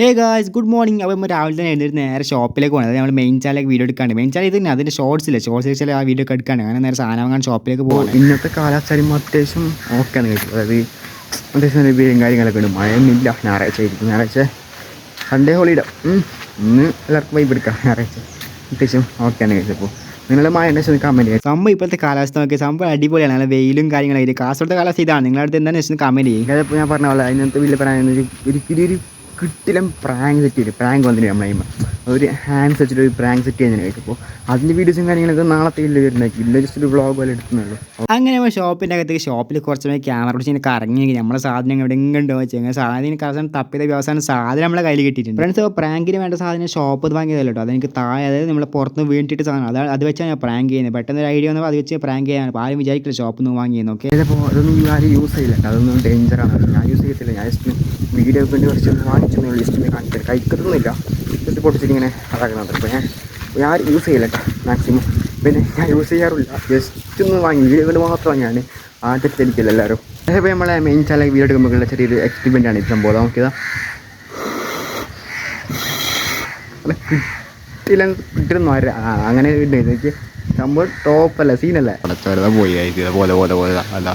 Hey guys good morning. അപ്പോൾ നമ്മൾ രാവിലെ തന്നെ എഴുന്നേറ്റ് നേരെ ഷോപ്പിലേക്ക് പോകുന്നത്. നമ്മൾ മെയിൻ ചാനലിലേക്ക് വീഡിയോ എടുക്കാണ്ട്. മെയിൻ ചാനൽ ഇത് തന്നെ അതിൻ്റെ ഷോർട്സില്ല ഷോർട്സ് വെച്ചാൽ ആ വീഡിയോ ഒക്കെ എടുക്കാണ്ട് അങ്ങനെ നേരെ സാധനം വാങ്ങാൻ ഷോപ്പിലേക്ക് പോകും. ഇന്നത്തെ കാലാവസ്ഥയും അത്യാവശ്യം ഓക്കെയാണ് കഴിച്ചത്. അതായത് അത്യാവശ്യം നല്ല കാര്യങ്ങളൊക്കെ ഉണ്ട്. മഴയൊന്നുമില്ല. ഞായറാഴ്ച ആയിരിക്കും. ഞായറാഴ്ച സൺഡേ ഹോളിഡേ. ഇന്ന് എല്ലാവർക്കും വൈബ് എടുക്കാം. ഞായറാഴ്ച അത്യാവശ്യം ഓക്കെയാണ് കഴിച്ചപ്പോൾ നിങ്ങളുടെ മഴ ഉണ്ടെങ്കിൽ കമൻറ്റ് ചെയ്യാം. സംഭവം ഇപ്പോഴത്തെ കാലാവസ്ഥ നോക്കി സംഭവം അടിപൊളിയാണ്. നല്ല വെയിലും കാര്യങ്ങളായിട്ട് കാസർഗോഡ് കാലാവസ്ഥ ഇതാണ്. നിങ്ങളുടെ അടുത്ത് എന്താണെന്ന് വെച്ചാൽ കമൻറ്റ് ചെയ്യും. അതിപ്പോൾ ഞാൻ പറഞ്ഞ പോലെ അതിനകത്ത് വലിയ പറയാൻ ഒരു കിട്ടിലും പ്രാങ്ക് സെറ്റ് ചെയ്ത് പ്രാങ്ക് വന്നിട്ട് നമ്മളെ ഒരു ഹാൻഡ്സ് വെച്ചിട്ട് ഒരു പ്രാങ്ക് സെറ്റ് ചെയ്യുന്നതിന് കഴിക്കുമ്പോൾ അതിൻ്റെ വീഡിയോസും കാര്യങ്ങളൊക്കെ നാളത്തെ ഇല്ല വരുന്നതായിരിക്കും. ഇല്ല ജസ്റ്റ് ഒരു വ്ളോഗ് പോലെ എടുക്കുന്നുള്ളൂ. അങ്ങനെ നമ്മൾ ഷോപ്പിൻ്റെ അകത്തേക്ക് ഷോപ്പിൽ കുറച്ച് ക്യാമറ പിടിച്ച് ഇങ്ങനെ കറങ്ങി നമ്മളെ സാധനം എവിടെ ഉണ്ടോ വെച്ചാൽ സാധനം അവസാനം തപ്പിയത് അവസാനം സാധനം നമ്മളെ കയ്യിൽ കിട്ടിയിട്ടുണ്ട്. ഫ്രണ്ട്സ് പ്രാങ്കിന് വേണ്ട സാധനം ഷോപ്പ് വാങ്ങിയതല്ലോ കേട്ടോ. അതെനിക്ക് താഴെ അതായത് നമ്മൾ പുറത്ത് വീണിട്ട് സാധനം അത് വെച്ചാൽ ഞാൻ പ്രാങ്ക് ചെയ്യുന്നത്. പെട്ടെന്ന് ഒരു ഐഡിയ വന്നപ്പോൾ അത് വെച്ച് പ്രാങ്ക് ചെയ്യാൻ ആരും വിചാരിക്കില്ല ഷോപ്പിൽ നിന്ന് വാങ്ങിയെന്ന്. ഓക്കെ ചിലപ്പോൾ അതൊന്നും ആരും യൂസ് ചെയ്യില്ല. അതൊന്നും ഡേഞ്ചറാണ്. ഞാൻ യൂസ് ചെയ്യത്തില്ല. ഞാൻ ജസ്റ്റ് വീഡിയോ വേണ്ടി കുറച്ചൊന്ന് വാങ്ങിച്ചെന്നുള്ളൂ. ജസ്റ്റ് ഒന്ന് കാണിച്ചിട്ട് കഴിക്കത്തൊന്നുമില്ല. ജസ്റ്റ് പൊട്ടിച്ചിട്ട് ഇങ്ങനെ അതാക്കുന്നുണ്ട്. അപ്പോൾ ഞാൻ യൂസ് ചെയ്യില്ല കേട്ടോ മാക്സിമം. പിന്നെ ഞാൻ യൂസ് ചെയ്യാറില്ല. ജസ്റ്റ് ഒന്ന് വാങ്ങി വീഡിയോ കൊണ്ട് മാത്രമാണ് ഞാൻ തെറ്റിദ്ധരിക്കില്ല എല്ലാവരും. അതേപോലെ നമ്മളെ മെയിൻ ചാനൽ വീഡിയോ എടുക്കുമ്പോൾ ചെറിയൊരു എക്സ്പെരിമെൻ്റാണ് ഇത് സംഭവം. നോക്കിയതാ കിട്ടുന്നു അങ്ങനെ ഉണ്ട്. എനിക്ക് സംഭവം ടോപ്പല്ല സീനല്ല. പോയി പോലെ പോലെ പോലെ അല്ല